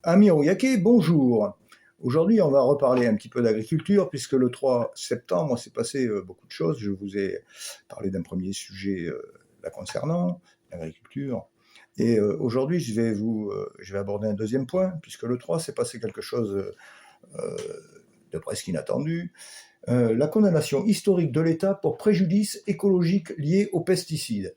Amir Ouyake, bonjour. Aujourd'hui, on va reparler un petit peu d'agriculture, puisque le 3 septembre, s'est passé beaucoup de choses. Je vous ai parlé d'un premier sujet la concernant, l'agriculture. Et aujourd'hui, je vais aborder un deuxième point, puisque le 3 s'est passé quelque chose euh, de presque inattendu. La condamnation historique de l'État pour préjudice écologique lié aux pesticides.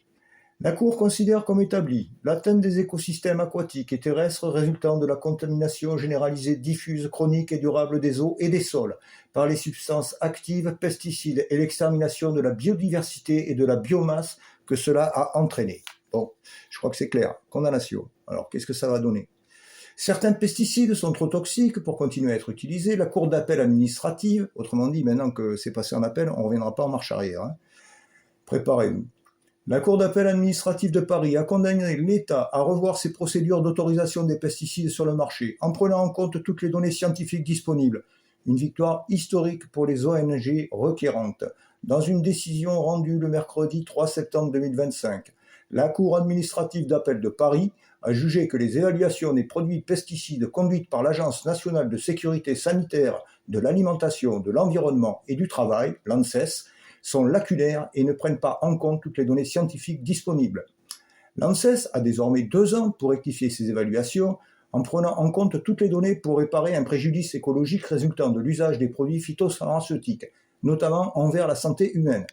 La Cour considère comme établi l'atteinte des écosystèmes aquatiques et terrestres résultant de la contamination généralisée, diffuse, chronique et durable des eaux et des sols par les substances actives, pesticides et l'extermination de la biodiversité et de la biomasse que cela a entraîné. Bon, je crois que c'est clair. Condamnation. Alors, qu'est-ce que ça va donner? Certains pesticides sont trop toxiques pour continuer à être utilisés. La Cour d'appel administrative, autrement dit, maintenant que c'est passé en appel, on ne reviendra pas en marche arrière. Préparez-vous. La Cour d'appel administrative de Paris a condamné l'État à revoir ses procédures d'autorisation des pesticides sur le marché, en prenant en compte toutes les données scientifiques disponibles. Une victoire historique pour les ONG requérantes. Dans une décision rendue le mercredi 3 septembre 2025, la Cour administrative d'appel de Paris a jugé que les évaluations des produits pesticides conduites par l'Agence nationale de sécurité sanitaire de l'alimentation, de l'environnement et du travail, l'ANSES, sont lacunaires et ne prennent pas en compte toutes les données scientifiques disponibles. L'ANSES a désormais 2 ans pour rectifier ses évaluations en prenant en compte toutes les données pour réparer un préjudice écologique résultant de l'usage des produits phytopharmaceutiques, notamment envers la santé humaine.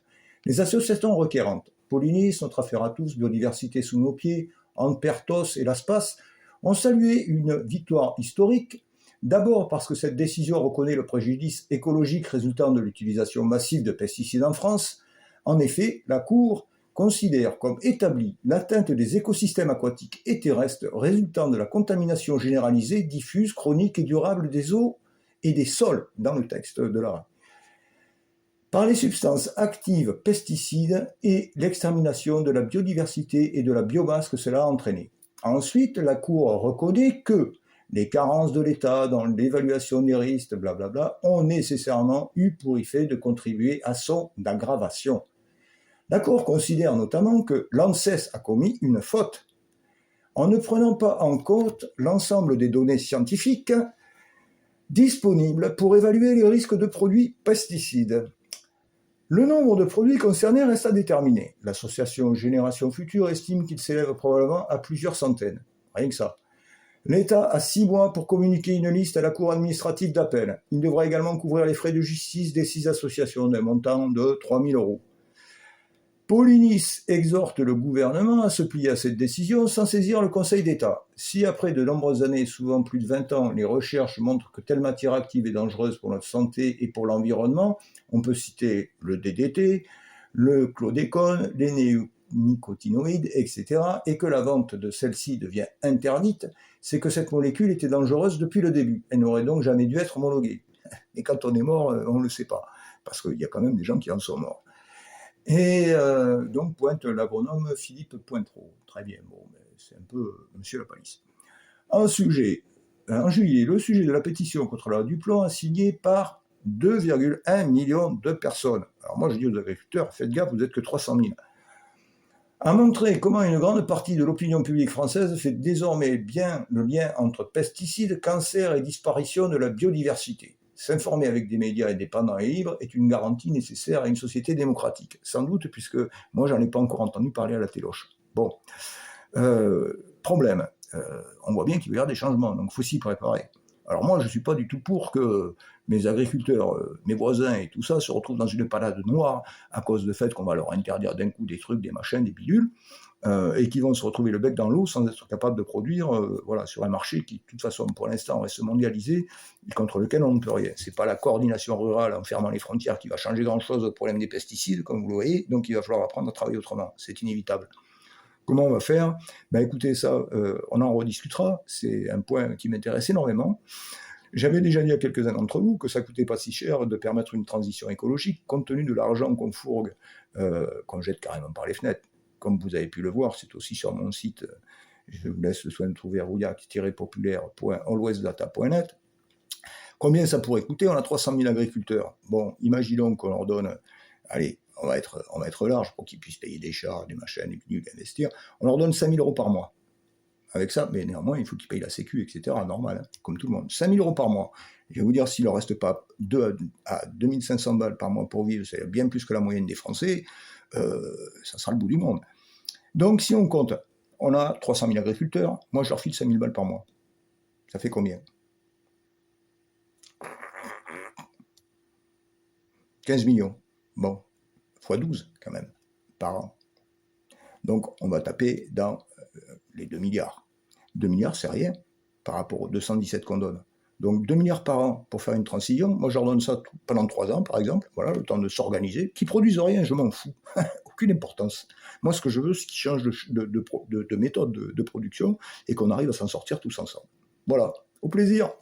Les associations requérantes, Polinis, Notre Affaire à tous, Biodiversité sous nos pieds, Anpertos et l'ASPAS, ont salué une victoire historique. D'abord parce que cette décision reconnaît le préjudice écologique résultant de l'utilisation massive de pesticides en France. En effet, la Cour considère comme établie l'atteinte des écosystèmes aquatiques et terrestres résultant de la contamination généralisée, diffuse, chronique et durable des eaux et des sols, dans le texte de la par les substances actives pesticides et l'extermination de la biodiversité et de la biomasse que cela a entraîné. Ensuite, la Cour reconnaît que les carences de l'État dans l'évaluation des risques, blablabla, ont nécessairement eu pour effet de contribuer à son aggravation. La Cour considère notamment que l'ANSES a commis une faute en ne prenant pas en compte l'ensemble des données scientifiques disponibles pour évaluer les risques de produits pesticides. Le nombre de produits concernés reste à déterminer. L'association Génération Future estime qu'il s'élève probablement à plusieurs centaines. Rien que ça. L'État a 6 mois pour communiquer une liste à la Cour administrative d'appel. Il devra également couvrir les frais de justice des 6 associations d'un montant de 3 000 euros. Polinis exhorte le gouvernement à se plier à cette décision sans saisir le Conseil d'État. Si après de nombreuses années, souvent plus de 20 ans, les recherches montrent que telle matière active est dangereuse pour notre santé et pour l'environnement, on peut citer le DDT, le chlordécone, les néonicotinoïdes, etc., et que la vente de celle-ci devient interdite, c'est que cette molécule était dangereuse depuis le début. Elle n'aurait donc jamais dû être homologuée. Et quand on est mort, on ne le sait pas, parce qu'il y a quand même des gens qui en sont morts. Et donc pointe l'agronome Philippe Pointreau. Très bien, bon, mais c'est un peu Monsieur Lapalisse. En juillet, le sujet de la pétition contre la loi du plomb a signé par 2,1 millions de personnes. Alors moi je dis aux agriculteurs, faites gaffe, vous n'êtes que 300 000. A montré comment une grande partie de l'opinion publique française fait désormais bien le lien entre pesticides, cancer et disparition de la biodiversité. S'informer avec des médias indépendants et libres est une garantie nécessaire à une société démocratique. Sans doute, puisque moi, j'en ai pas encore entendu parler à la téloche. Bon. Problème. On voit bien qu'il va y avoir des changements, donc il faut s'y préparer. Alors moi, je ne suis pas du tout pour que mes agriculteurs, mes voisins et tout ça se retrouvent dans une panade noire à cause du fait qu'on va leur interdire d'un coup des trucs, des machins, des bidules, et qui vont se retrouver le bec dans l'eau sans être capables de produire voilà, sur un marché qui, de toute façon, pour l'instant, reste mondialisé et contre lequel on ne peut rien. Ce n'est pas la coordination rurale en fermant les frontières qui va changer grand-chose au problème des pesticides, comme vous le voyez, donc il va falloir apprendre à travailler autrement. C'est inévitable. Comment on va faire? Ben écoutez, ça, on en rediscutera. C'est un point qui m'intéresse énormément. J'avais déjà dit à quelques-uns d'entre vous que ça ne coûtait pas si cher de permettre une transition écologique, compte tenu de l'argent qu'on fourgue, qu'on jette carrément par les fenêtres. Comme vous avez pu le voir, c'est aussi sur mon site. Je vous laisse le soin de trouver rouillac-populaire.alwestdata.net. Combien ça pourrait coûter? On a 300 000 agriculteurs. Bon, imaginons qu'on leur donne, allez, on va être large pour qu'ils puissent payer des chars, des machins, des pilules, investir. On leur donne 5 000 euros par mois. avec ça, mais néanmoins, il faut qu'ils payent la sécu, etc., normal, hein, comme tout le monde. 5 000 euros par mois. Je vais vous dire, s'il ne leur reste pas 2 à 2 500 balles par mois pour vivre, c'est bien plus que la moyenne des Français, ça sera le bout du monde. Donc, si on compte, on a 300 000 agriculteurs, moi je leur file 5 000 balles par mois. Ça fait combien? 15 millions. Bon, fois 12 quand même, par an. Donc, on va taper dans les 2 milliards. 2 milliards, c'est rien par rapport aux 217 qu'on donne. Donc 2 milliards par an pour faire une transition, moi je leur donne ça pendant 3 ans par exemple, voilà, le temps de s'organiser, qui produisent rien, je m'en fous, aucune importance. Moi ce que je veux, c'est qu'ils changent de méthode de production et qu'on arrive à s'en sortir tous ensemble. Voilà, au plaisir.